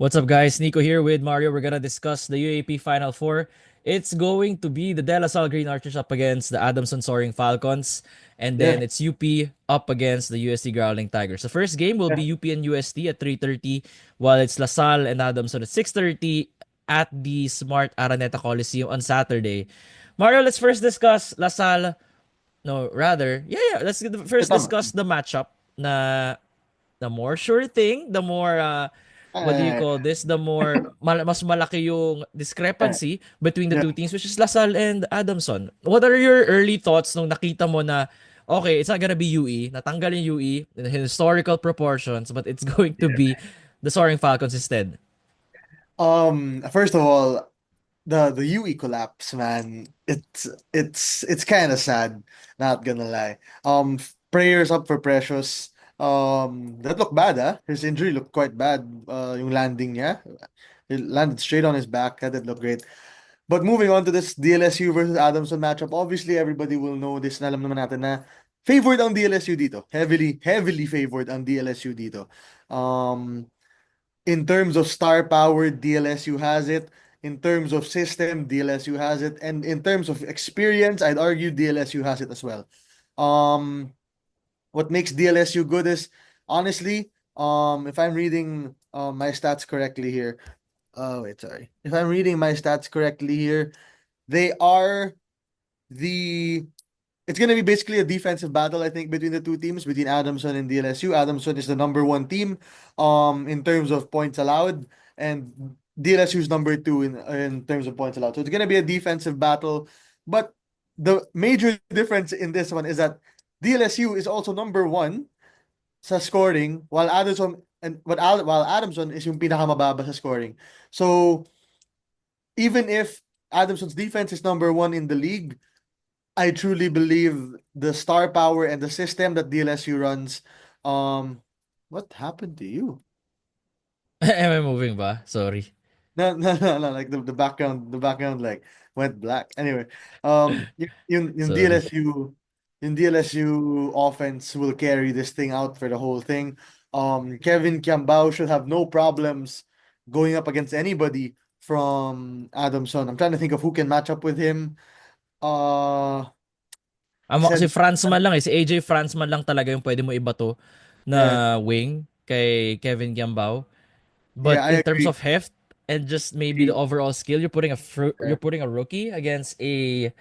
What's up, guys? Nico here with Mario. We're gonna discuss the UAP Final Four. It's going to be the De La Salle Green Archers up against the Adamson Soaring Falcons, and then Yeah. it's UP up against the UST Growling Tigers. The first game will be Yeah. UP and UST at 3:30, while it's La Salle and Adamson at 6:30 at the Smart Araneta Coliseum on Saturday. Mario, let's first discuss La Salle. No, rather, yeah. Let's first Tama. discuss the matchup. Na the more sure thing, the more what do you Uh, call this? The more mas malaki yung yeah. discrepancy between the Yeah. two teams, which is Lasal and Adamson. What are your early thoughts nung nakita mo na okay, it's not gonna be UE, natanggal yung UE in historical proportions, but it's going to be the Soaring Falcons instead. First of all, the UE collapse, man. It's kind of sad, not gonna lie. Prayers up for Precious. That looked bad, ah. His injury looked quite bad. Yung landing niya. It landed straight on his back. That did look great. But moving on to this DLSU versus Adamson matchup, obviously everybody will know this na alam naman natin na favored ang DLSU dito. Heavily favored ang DLSU dito. Um, in terms of star power, DLSU has it. In terms of system, DLSU has it. And in terms of experience, I'd argue DLSU has it as well. Um, what makes DLSU good is honestly, if I'm reading my stats correctly here, oh wait, sorry. If I'm reading my stats correctly here, they are the it's gonna be basically a defensive battle, I think, between the two teams, between Adamson and DLSU. Adamson is the number one team, in terms of points allowed, and DLSU is number two in terms of points allowed. So it's gonna be a defensive battle. But the major difference in this one is that DLSU is also number one sa scoring, while Adamson is yung pinakamababa sa scoring. So even if Adamson's defense is number one in the league, I truly believe the star power and the system that DLSU runs. Um, what happened to you? Am I moving ba? Sorry. No, no, no, no. Like the background like went black. Anyway, yung Sorry. DLSU offense will carry this thing out for the whole thing. Kevin Kiambao should have no problems going up against anybody from Adamson. I'm trying to think of who can match up with him. Uh, Si said Franzman lang eh. Si AJ Franzman lang talaga yung pwede mo ibato yeah, na wing kay Kevin Giambao. yeah, But I in terms agree. of heft and just maybe the overall skill, Yeah. you're putting a rookie against a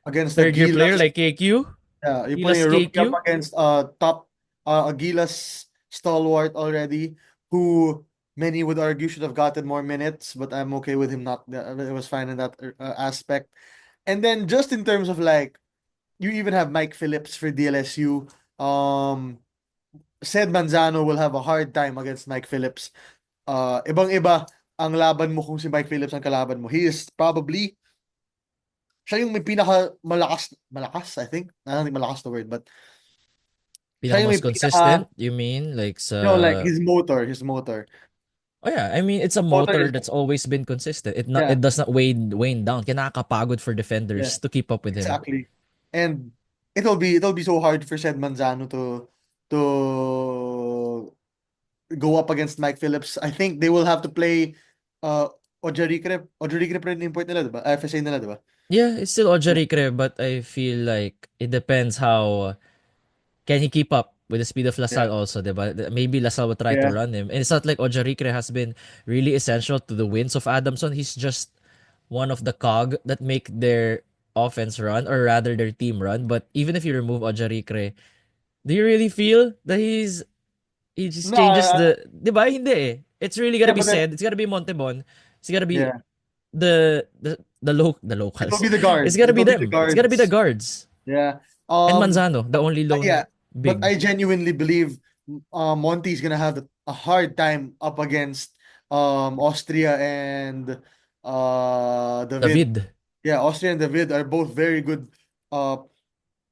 Against third year player Aguilas. like KQ. Yeah, you're putting Gilas a rookie up KQ. against top Aguilas stalwart already, who many would argue should have gotten more minutes, but I'm okay with him not. It was fine in that aspect. And then just in terms of like, you even have Mike Phillips for DLSU. Said Manzano will have a hard time against Mike Phillips. Ibang-iba ang laban mo kung si Mike Phillips ang kalaban mo. He is probably siya yung may pinaka malakas, I think. I don't think malakas the word, but siya Pinaka yung most may pinaka, consistent, you mean? Like like sa his motor. Oh yeah, I mean it's a Motor motor is, that's always been consistent. yeah, It does not wane down. Kinakapagod for yeah, defenders to keep up with him. exactly. And it'll be so hard for Sed Manzano to go up against Mike Phillips. I think they will have to play uh Ojarikre pa rin import nila, diba? FSA nila, diba? Yeah, it's still Yeah. Ojarikre, but I feel like it depends how can he keep up with the speed of Yeah. Lasal also, diba? Maybe Lasal will try to Yeah. run him. And it's not like Ojarikre has been really essential to the wins of Adamson. He's just one of the cog that make their offense run, or rather their team run. But even if you remove Ojarikre, do you really feel that he just No, changes diba? Hindi eh. It's really yeah, gotta be but then said. It's gotta be Montebon. It's gotta be yeah, the it'll locals. be the It's guards. gotta be It'll be the them. It's gotta be the guards. guards. Yeah. And Manzano, the But only lone yeah, but big. I genuinely believe Monty's gonna have a hard time up against Austria and David. David. Yeah, Austria and David are both very good uh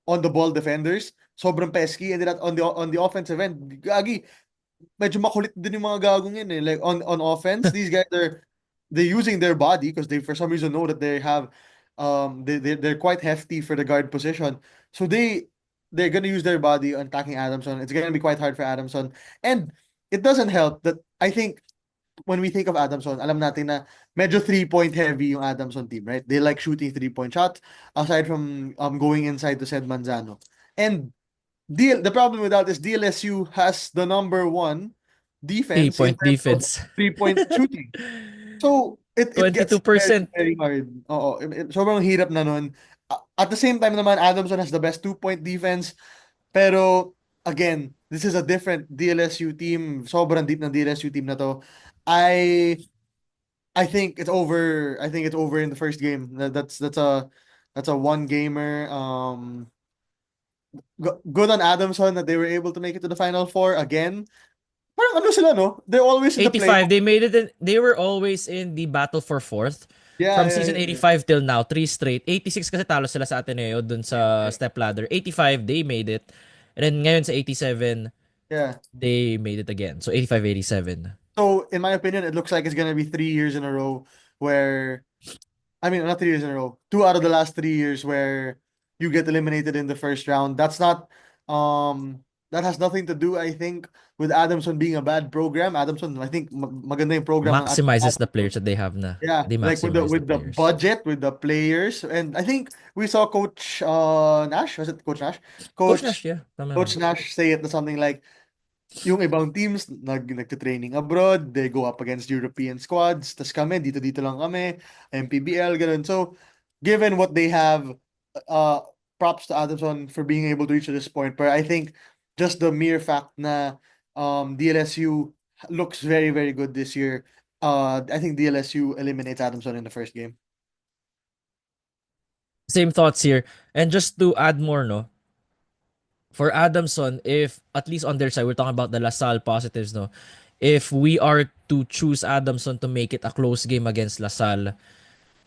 on the ball defenders. Sobrang pesky, and then on the offensive end, gagi, medyo makulit din yung mga gagong yun eh. Like on offense, these guys they're using their body because they for some reason know that they have they're quite hefty for the guard position. So they're gonna use their body on attacking Adamson. It's gonna be quite hard for Adamson. And it doesn't help that I think when we think of Adamson, alam natin na medyo three-point heavy yung Adamson team, right? They like shooting three-point shots aside from going inside to Sed Manzano. And the problem with that is DLSU has the number one defense in 3-point terms of defense. three-point shooting. So it gets very 22%. very hard. Oo, sobrang hirap na nun. At the same time naman, Adamson has the best two-point defense. Pero again, this is a different DLSU team. Sobrang deep ng DLSU team na to. I I think it's over. I think it's over in the first game. That's a one gamer. Good on Adamson that they were able to make it to the final four again. Parang ano sila, no? They're always in the 85, playoff. they made it in, they were always in the battle for fourth. Yeah, From yeah, season yeah, 85 till now, three straight. 86 kasi talo sila sa Ateneo dun sa yeah. step ladder. 85, they made it. And then ngayon sa 87, Yeah. they made it again. So 85, 87. So in my opinion, it looks like it's gonna be 3 years in a row where I mean not 3 years in a row. Two out of the last 3 years where you get eliminated in the first round. That has nothing to do, I think, with Adamson being a bad program. Adamson, I think maganda yung program ng Maximizes the Adamson. players that they have na. Yeah, They like maximize the with the players. budget, with the players, and I think we saw Coach Nash, was it Coach Nash? Coach Nash, Coach yeah. Tama Coach naman. Nash say it na something like yung ibang teams nagte-training abroad, they go up against European squads, tas kami dito lang kami, MPBL ganun. So, given what they have, uh props to Adamson for being able to reach to this point. But I think just the mere fact na DLSU looks very very good this year. I think DLSU eliminates Adamson in the first game. Same thoughts here. And just to add more, no, for Adamson, if at least on their side, we're talking about the LaSalle positives, no. If we are to choose Adamson to make it a close game against LaSalle,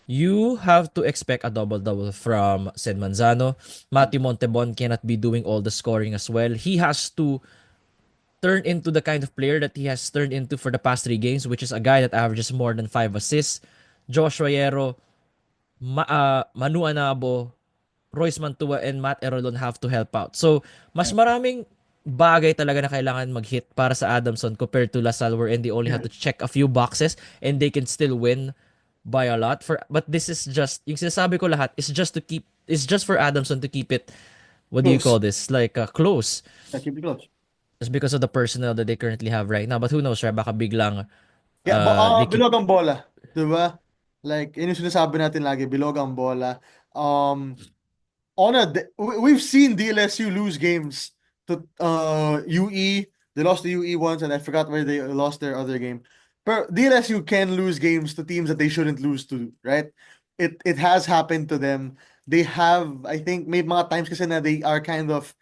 you have to expect a double-double from Sen Manzano. Matthew Montebon cannot be doing all the scoring as well. He has to turn into the kind of player that he has turned into for the past three games, which is a guy that averages more than 5 assists. Joshua Yero, Manu Anabo, Royce Mantua, and Matt Erolon have to help out. So, mas Yeah. maraming bagay talaga na kailangan mag-hit para sa Adamson compared to LaSalle wherein they only have Yeah. to check a few boxes and they can still win by a lot. But this is just, yung sinasabi ko lahat is just to keep, is just for Adamson to keep it, what do you Close. call this? Like, close. Yeah, keep it close. Just because of the personnel that they currently have right now. But who knows, right? Baka biglang, Yeah, they keep, bilog ang bola, 'di ba? Like, yun yung sinasabi natin lagi, bilog ang bola. We've seen DLSU lose games to UE. They lost to UE once, and I forgot where they lost their other game. But DLSU can lose games to teams that they shouldn't lose to, right? It has happened to them. They have, I think, may mga times kasi na they are kind of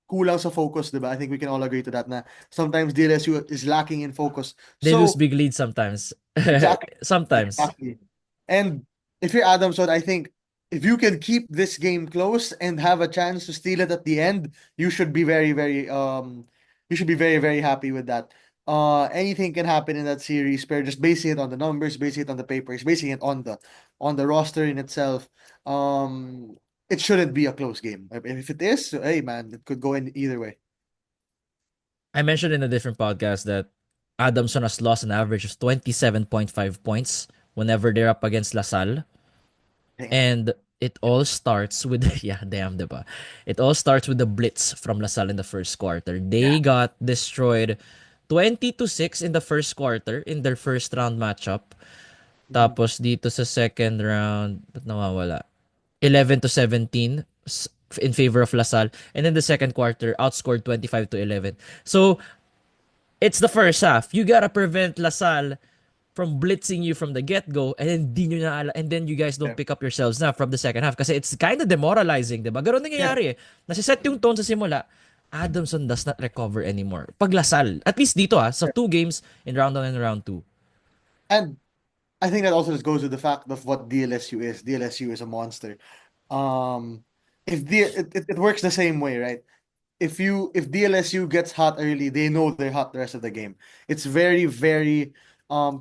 kulang sa focus, diba? I think we can all agree to that na sometimes DLSU is lacking in focus. they lose So, big leads sometimes. exactly. Sometimes. Exactly. And if you're Adamson, I think if you can keep this game close and have a chance to steal it at the end, you should be very happy with that. Anything can happen in that series, but just basing it on the numbers, basing it on the papers, basing it on the roster in itself. It shouldn't be a close game. If it is, hey man, it could go in either way. I mentioned in a different podcast that Adamson has lost an average of 27.5 points whenever they're up against LaSalle. Damn. And it all starts with, yeah, damn, diba? It all starts with the blitz from LaSalle in the first quarter. Yeah. They got destroyed 20-6 in the first quarter in their first round matchup. Mhm. Tapos dito sa second round, ba't nawawala? 11-17 in favor of LaSalle. And in the second quarter, outscored 25-11. So, it's the first half. You gotta prevent LaSalle from blitzing you from the get-go and then di nyo and then you guys don't Yeah. pick up yourselves na from the second half kasi it's kind of demoralizing, diba? Ganun Yeah. nangyayari eh. Nasiset yung tone sa simula. Adamson does not recover anymore. Pag LaSalle, at least dito sa two games in round 1 and round 2. And I think that also just goes with the fact of what DLSU is. DLSU is a monster. Um, if it works the same way, right? If DLSU gets hot early, they know they're hot the rest of the game. It's very very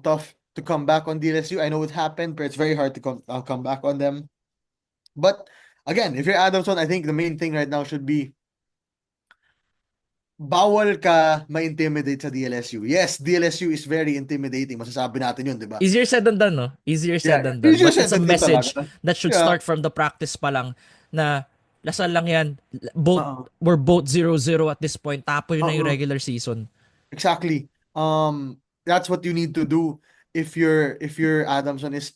tough to come back on DLSU. I know it happened, but it's very hard to come back on them. But again, if you're Adamson, I think the main thing right now should be bawal ka ma-intimidate sa DLSU. Yes, DLSU is very intimidating. Masasabi natin yun, di ba? Easier said than done, no? Easier said Yeah, than done. easier But said it's a than done message talaga. that should Yeah. start from the practice pa lang na lasal lang yan. Both, Uh-uh. we're both 0-0 at this point. Tapo yun na yung Uh-uh. regular season. Exactly. That's what you need to do if your Adamson is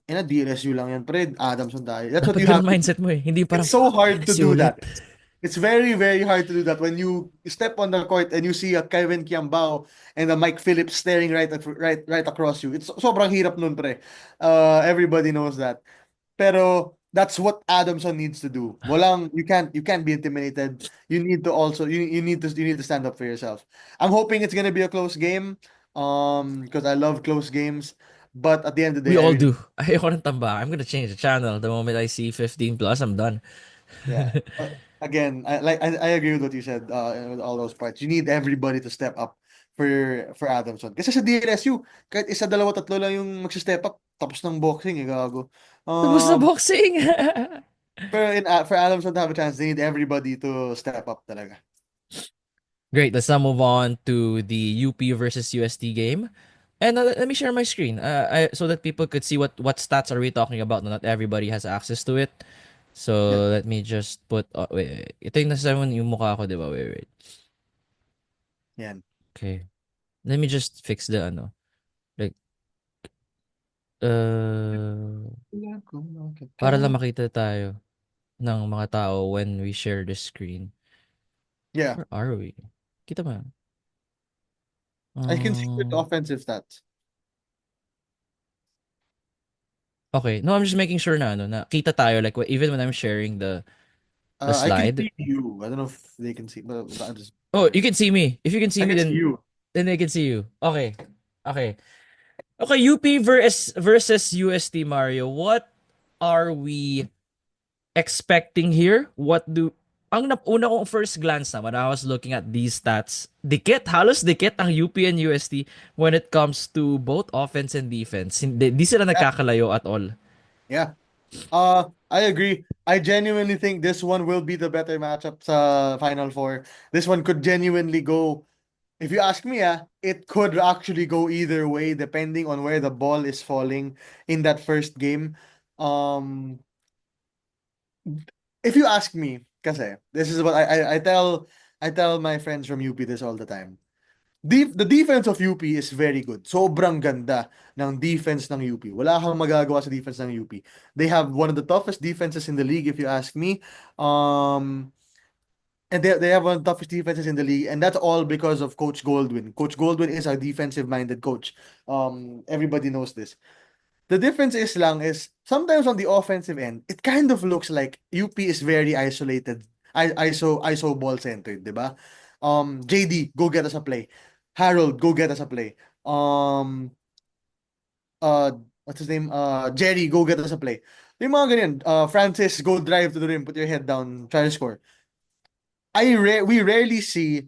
in a DLSU lang yan, pre. Adamson tayo. That's what Dapat you ganun have to do. mindset mo eh. Hindi It's parang, so hard to LSU do ulit. that. It's very, very hard to do that when you step on the court and you see a Kevin Kiambao and a Mike Phillips staring right across you. It's sobrang hirap nun, pre. Everybody knows that. Pero that's what Adamson needs to do. You can't be intimidated. You need to also you need to stand up for yourself. I'm hoping it's gonna be a close game. Because I love close games. But at the end of the We day, I all really do. Ayoko ng tamba. I'm gonna change the channel. The moment I see 15 plus, I'm done. yeah. Again, I agree with what you said with all those parts. You need everybody to step up for Adamson. Kasi sa DLSU, kahit isa, dalawa, tatlo lang yung magsi-step up, tapos ng boxing, gago. Tapos na Um, boxing! pero for Adamson to have a chance, they need everybody to step up talaga. Great, let's now move on to the UP versus UST game. And let me share my screen so that people could see what stats are we talking about. Not everybody has access to it. Yep, So let me just put wait. Ito yung nasa yung mukha ko, 'di ba? Wait. yan. Okay. Let me just fix the ano. Like uh para lang makita tayo ng mga tao when we share the screen. Yeah, Where are we? Kita ba? I can see the Um, offensive stats. okay. No, I'm just making sure na ano na kita tayo like even when I'm sharing the I can slide. see you. I don't know if they can see, but I just Oh, you can see me. If you can see I me, can see then you. they can see you. Okay. Okay. Okay, UP versus UST Mario. What are we expecting here? What do ang una kong first glance na when I was looking at these stats, halos dikit ang UP and UST when it comes to both offense and defense. Hindi sila Yeah, nagkakalayo at all. yeah. I agree. I genuinely think this one will be the better matchup sa Final Four. This one could genuinely go. If you ask me, it could actually go either way depending on where the ball is falling in that first game. Um, if you ask me, kasi this is what I tell my friends from UP this all the time. The defense of UP is very good. Sobrang ganda ng defense ng UP. Wala kang magagawa sa defense ng UP. They have one of the toughest defenses in the league, if you ask me. And they have one of the toughest defenses in the league, and that's all because of Coach Goldwyn. Coach Goldwyn is a defensive-minded coach. Everybody knows this. The difference is sometimes on the offensive end, it kind of looks like UP is very isolated, ISO ball centered, di ba? JD, go get us a play. Harold, go get us a play. Um, uh, what's his name? Jerry, go get us a play. Yung mga ganyan. Francis, go drive to the rim, put your head down, try to score. We rarely see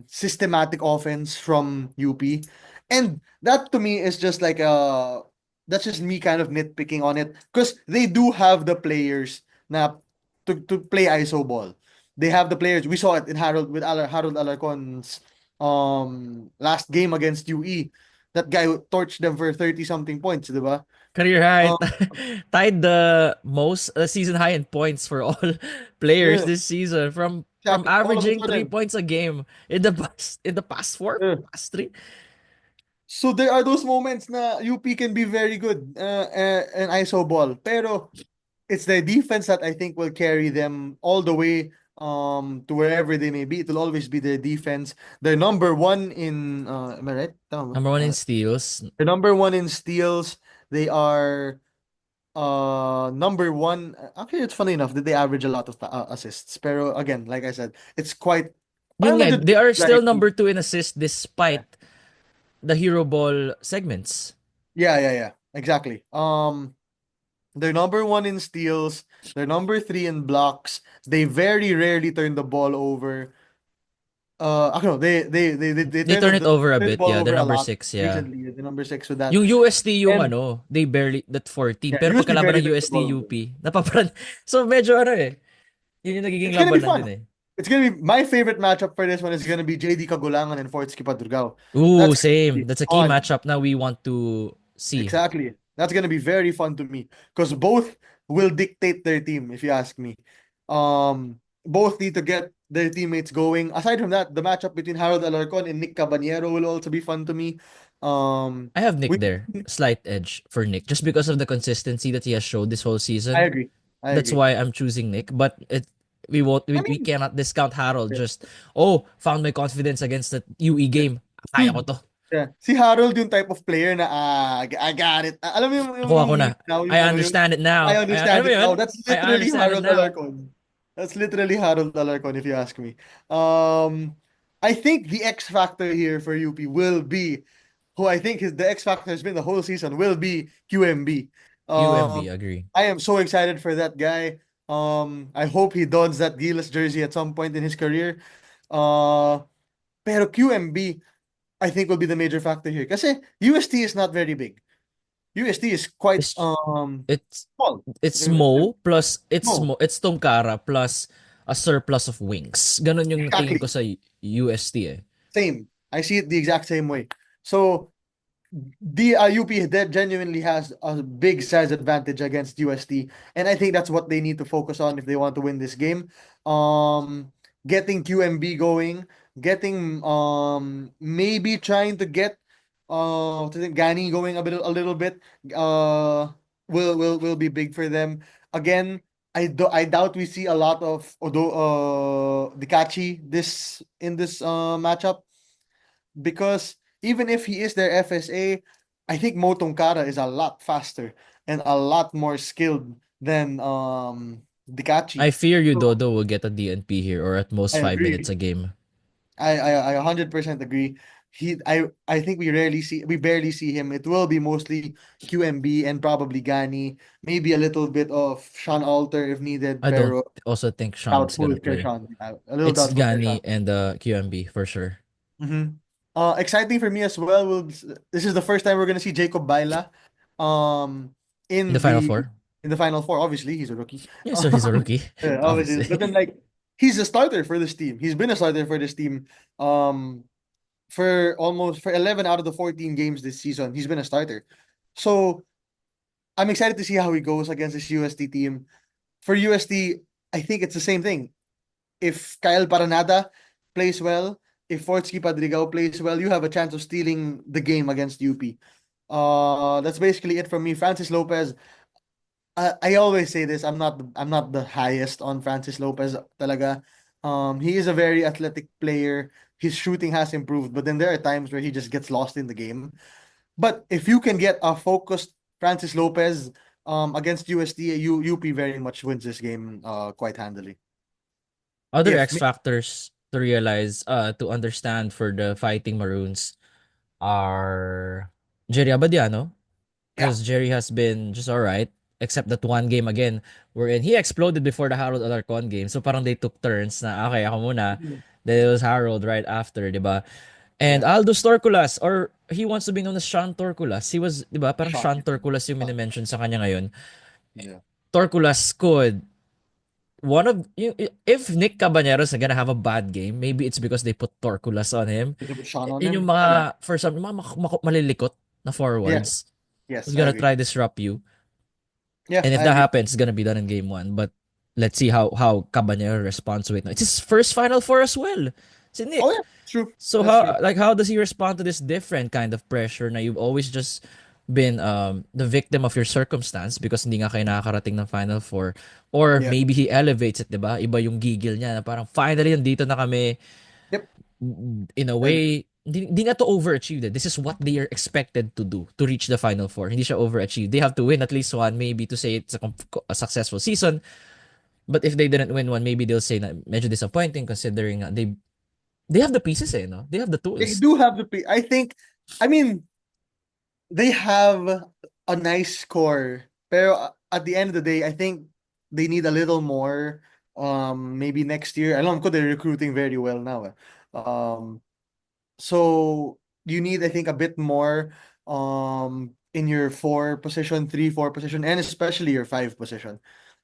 systematic offense from UP. And that to me is just like that's just me kind of nitpicking on it because they do have the players na to play ISO ball. They have the players. We saw it in Harold Alarcon's last game against UE. That guy torched them for 30 something points, di ba? Career high, Um, tied the most season high in points for all players yeah, this season from exactly. All of a averaging three sudden, points a game in the past four yeah. past three. So there are those moments na UP can be very good in ISO ball. Pero it's their defense that I think will carry them all the way to wherever they may be. It will always be their defense. They're number one in am I right? Tama. Number one in steals. They're number one in steals. They are number one. Actually, it's funny enough that they average a lot of assists. Pero again, like I said, it's quite Yun parang nga, medyo they are still like number two in assists despite the hero ball segments. yeah. Exactly. They're number one in steals. They're number three in blocks. They very rarely turn the ball over. No, they They turn turn it over a turn the bit, ball yeah. The over a number lot six, yeah. recently. The number six with that. Yung UST yung And ano, they barely, that 14. yeah, Pero UST pagkalaban barely ng turns the UST ball over. UP, napaparan. So medyo ano eh, yun yung nagiging It's gonna be labanan din fun. eh. it's gonna be my favorite matchup for this one is gonna be JD Kagulangan and Fortski Padrugao. Ooh, That's gonna same. be That's a key fun. matchup now we want to see. Exactly. That's gonna be very fun to me because both will dictate their team, if you ask me. Both need to get their teammates going. Aside from that, the matchup between Harold Alarcon and Nick Caballero will also be fun to me. Um, I have Nick we, there. Slight edge for Nick just because of the consistency that he has showed this whole I season. agree. I That's agree. why I'm choosing Nick. But I we mean, cannot discount Harold. yeah. Just found my confidence against the UE Yeah. game. Kaya ko Hmm. to. Yeah. Si Harold yung type of player na I got it. Alam mo Nakuha yung ko na. meme now, I yung ano yung understand it I now. Alam understand mo it yun? now. That's I literally understand it Harold now. Alarcon. That's literally Harold Alarcon if you ask me. Um I think the X factor here for UP will be who I think is the X factor has been the whole season will be QMB. QMB, Um agree. I am so excited for that guy. I hope he dons that Gilas jersey at some point in his career. Uh pero QMB I think will be the major factor here. Kasi UST is not very big. UST is quite It's it's small. it's Mo plus No, it's Tongkara plus a surplus of wings. Ganon yung tingin ko exactly. sa UST eh. Same. I see it the exact same way. So the UP that genuinely has a big size advantage against UST, and I think that's what they need to focus on if they want to win this game. Um, Getting QMB going, getting maybe trying to get Gani going a little bit will be big for them. Again, I doubt we see a lot of Dikachi this in this matchup because even if he is their FSA, I think Motong Kara is a lot faster and a lot more skilled than I Dikachi. fear you So Dodo will get a DNP here or at most I 5 minutes agree. a game. I 100% agree. I think we barely see him. It will be mostly QMB and probably Gani, maybe a little bit of Sean Alter if needed, I don't pero also think Sean's doubtful gonna for play. Sean. A little It's doubtful for Gani Sean. and QMB for sure. Mm-hmm. Exciting for me as well. This is the first time we're gonna see Jacob Baila, um, In the in final the four? in the final four. Obviously, he's a rookie. Yeah, so he's a rookie, Yeah, obviously, but obviously. then like he's a starter for this team. He's been a starter for this team. Um, for 11 out of the 14 games this season, he's been a starter. So I'm excited to see how he goes against this UST team. For UST, I think it's the same thing. If Kyle Paranada plays well, if Fortsky Padrigao plays well, you have a chance of stealing the game against UP. That's basically it from me. Francis Lopez. I always say this. I'm not the highest on Francis Lopez. Talaga. He is a very athletic player. His shooting has improved, but then there are times where he just gets lost in the game. But if you can get a focused Francis Lopez against UST, UP very much wins this game quite handily. Other If X factors to realize, to understand for the Fighting Maroons are Jerry Abadiano, yeah. because Jerry has been just alright, except that one game again wherein he exploded before the Harold Alarcon game. So parang they took turns na, okay, ako muna. Mhm. Then it was Harold right after, di ba? And Yeah. Aldo Torculas, or he wants to be known as Sean Torculas. He was, di ba, parang Sean. Sean Torculas yung Sean. minimension sa kanya ngayon. Yeah. Torculas could if Nick Cabaneros is gonna have a bad game, maybe it's because they put Torculas on him. Did you put Sean on Yun yung him? Yeah. mga, for some, mga malilikot na Yes. forwards Yes, who's I gonna agree. try disrupt you. Yeah, And if I that agree. happens, it's gonna be done in game one. But let's see how Cabanero responds to it. It's his first Final Four as well. Si Oh Nick. yeah, true. So That's true. how does he respond to this different kind of pressure na you've always just been the victim of your circumstance because hindi nga kayo nakakarating ng Final Four, or Yeah. maybe he elevates it, 'di ba? Iba yung gigil niya na parang finally nandito na kami, Yep. in a I agree. way. Hindi na to overachieve. This is what they are expected to do to reach the Final Four. Hindi siya overachieve. They have to win at least one, maybe to say it's a successful season. But if they didn't win one, maybe they'll say na medyo disappointing considering they have the pieces no? They have the They tools. do have the I think I mean they have a nice score. Pero at the end of the day, I think they need a little more. Maybe next year. Alam ko they're recruiting very well now. So you need, I think, a bit more in your four position, 3, 4 position, and especially your five position.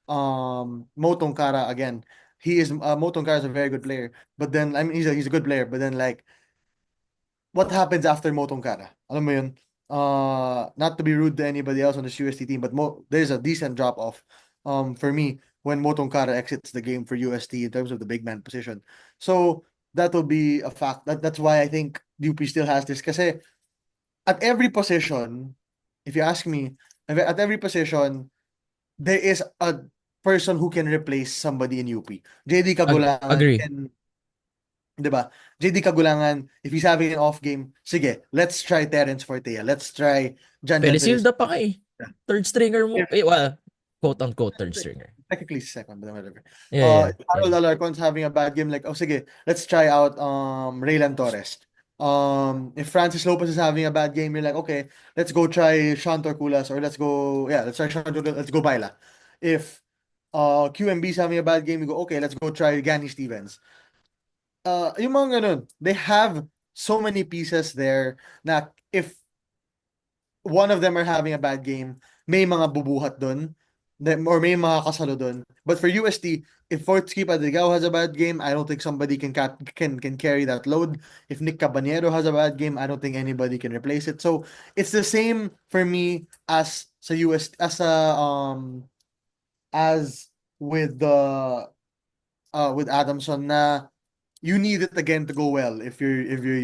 Motong Kara again. he is Motonkar is a very good player, but then I mean he's a good player, but then like what happens after Motonkara? Alam mo yun? Not to be rude to anybody else on this UST team, but there's a decent drop off for me when Motonkara exits the game for UST in terms of the big man position. So that will be a fact. That's why I think UP still has this. Kasi at every position, if you ask me, at every position, there is a person who can replace somebody in UP. JD Kagulangan Agree. can, 'di ba? JD Kagulangan, if he's having an off game, sige, let's try Terence Fortea. Let's try Jan Feliz. Pelisilda pa nga eh. Third stringer mo. If Eh, well, quote-unquote third stringer. technically second, but whatever. Yeah, yeah, If yeah. Harold Alarcon's having a bad game, like, oh sige, let's try out Raylan Torres. If Francis Lopez is having a bad game, you're like, okay, let's go try Sean Torculas or let's try Sean Torculas, let's go Baila. If QMB is having a bad game, you go, okay, let's go try Gany Stevens. Yung mga ganun, they have so many pieces there na if one of them are having a bad game, may mga bubuhat dun, or may mga kasalo dun. But for UST, if Fortsky Padrigao has a bad game, I don't think somebody can carry that load. If Nick Cabanero has a bad game, I don't think anybody can replace it. So it's the same for me as sa US as with the with Adamson na you need it again to go well if you're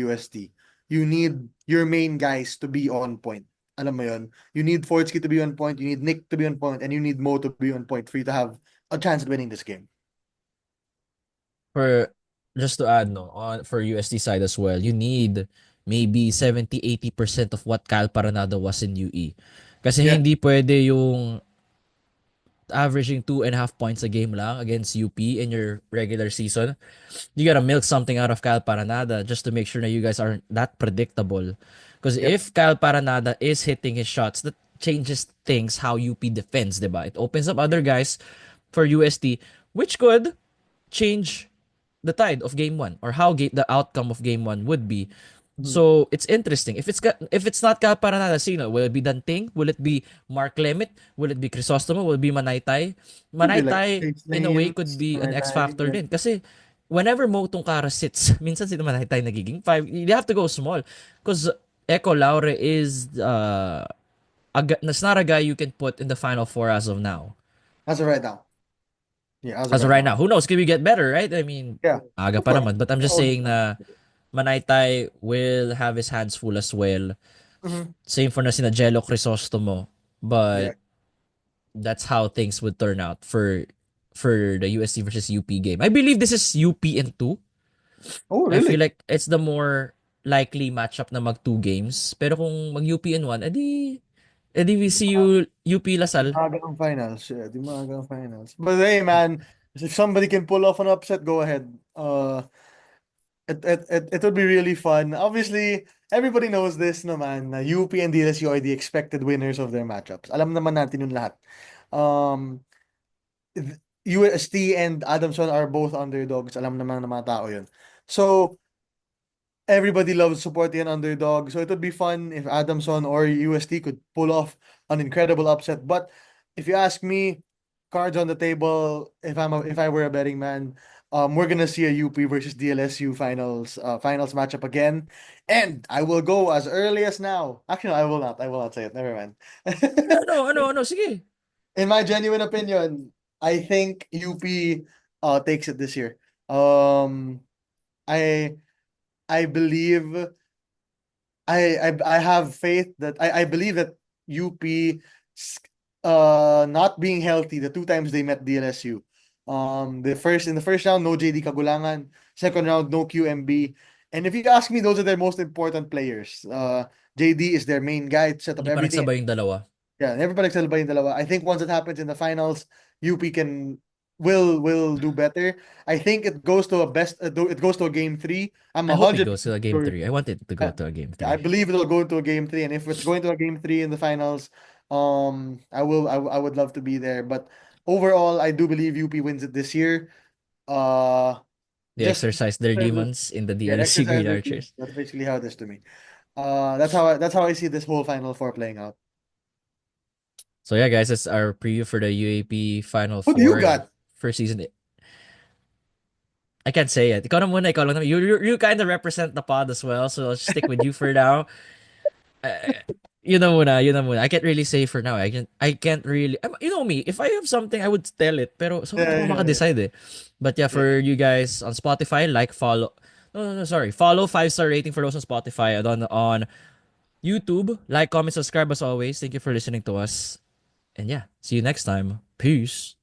UST. You need your main guys to be on point. Alam mo yun? You need Fortsky to be on point, you need Nick to be on point, and you need Mo to be on point for you to have a chance at winning this game. For just to add no, on for UST side as well, you need maybe 70-80% of what Cal Paranado was in UE. Kasi Yeah. hindi pwede yung averaging 2.5 points a game lang against UP in your regular season. You gotta milk something out of Kyle Paranada just to make sure that you guys aren't that predictable. Because Yep. if Kyle Paranada is hitting his shots, that changes things how UP defends, diba? It opens up other guys for UST, which could change the tide of game one or how the outcome of game one would be. Mhm. So it's interesting. If it's not Cal Paranada, sino? Will it be Danting? Will it be Mark Lemit? Will it be Crisostomo? Will it be Manaytay? Could be like Manaytay Chase in a way could Lanes, be an X Manaytay, factor yeah. din. Kasi whenever Mo Tungkara sits, minsan si Manaytay nagiging 5. You have to go small. Because Echo Laure is that's not a guy you can put in the final four as of now. As of right now. Yeah, as of As of right right now. now. Who knows? Could we get better, right? I mean, Yeah, aga of pa course. naman. But I'm just Oh, saying na Manaytay will have his hands full as well. mhm. Same for na sina Jello Crisostomo. Yeah. But that's how things would turn out for the USC versus UP game. I believe this is UP in 2. Oh, I feel really? like it's the more likely matchup na mag 2 games. Pero kung mag UP in 1, edi we see you UP Lasal. Maaga ang finals. Yeah, di maaga ang finals. But hey, man, if somebody can pull off an upset, go ahead. It would be really fun. Obviously, everybody knows this naman na UP and DLSU are the expected winners of their matchups. Alam naman natin yun lahat. Um, UST and Adamson are both underdogs. Alam naman ng mga tao yun. So, everybody loves supporting an underdog. So, it would be fun if Adamson or UST could pull off an incredible upset. But if you ask me, cards on the table, if I were a betting man, we're gonna see a UP versus DLSU finals matchup again. And I will go as early as now. Actually, no, I will not. I will not say it. Never mind. Ano, sige. In my genuine opinion, I think UP takes it this year. Um, I I believe I have faith that I believe that UP not being healthy the two times they met DLSU. In the first round, no JD Kagulangan. Second round, no QMB. And if you ask me, those are their most important players. JD is their main guy to set up Hindi pa everything. nagsabay yung dalawa. Yeah, never panagsalo ba yung dalawa. I think once it happens in the finals, UP will do better. I think it goes to a game three. I'm I hope it goes 100% to a game sure. 3. I want it to go to a game I 3. believe it'll go into a game three, and if it's going to a game three in the finals, I would love to be there. But overall, I do believe UP wins it this year. Uh, They just exercise their demons in the yeah, DLSC exercise Green their team. Archers. That's basically how it is to me. That's how I see this whole final four playing out. So yeah, guys, that's our preview for the UAP Final Who do you Four got? first season. I can't say it. Ikaw lang naman. You kind of represent the pod as well, so I'll just stick with you for now. Uh, yun na muna. I can't really say for now. I can't really, you know me, if I have something, I would tell it. Pero so hindi Yeah, ko yeah, yeah. maka-decide eh. But yeah, Yeah. for you guys on Spotify, like, follow. No, no, no, sorry. Follow, 5-star rating for those on Spotify and on YouTube. Like, comment, subscribe as always. Thank you for listening to us. And yeah, see you next time. Peace.